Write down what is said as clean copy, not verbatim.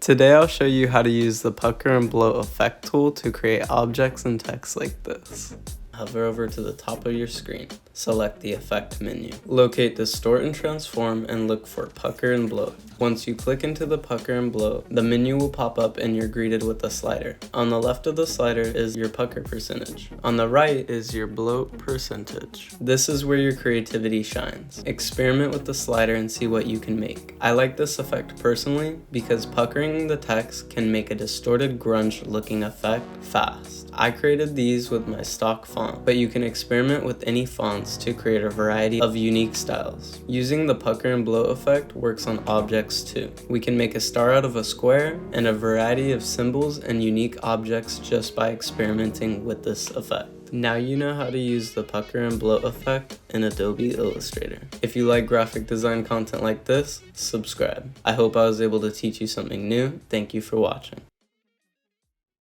Today I'll show you how to use the pucker and bloat effect tool to create objects and text like this. Hover over to the top of your screen. Select the effect menu. Locate distort and transform and look for pucker and bloat. Once you click into the pucker and bloat, the menu will pop up and you're greeted with a slider. On the left of the slider is your pucker percentage. On the right is your bloat percentage. This is where your creativity shines. Experiment with the slider and see what you can make. I like this effect personally because puckering the text can make a distorted grunge looking effect fast. I created these with my stock font, but you can experiment with any fonts to create a variety of unique styles. Using the pucker and bloat effect works on objects too. We can make a star out of a square and a variety of symbols and unique objects just by experimenting with this effect. Now you know how to use the pucker and bloat effect in Adobe Illustrator. If you like graphic design content like this, subscribe. I hope I was able to teach you something new. Thank you for watching.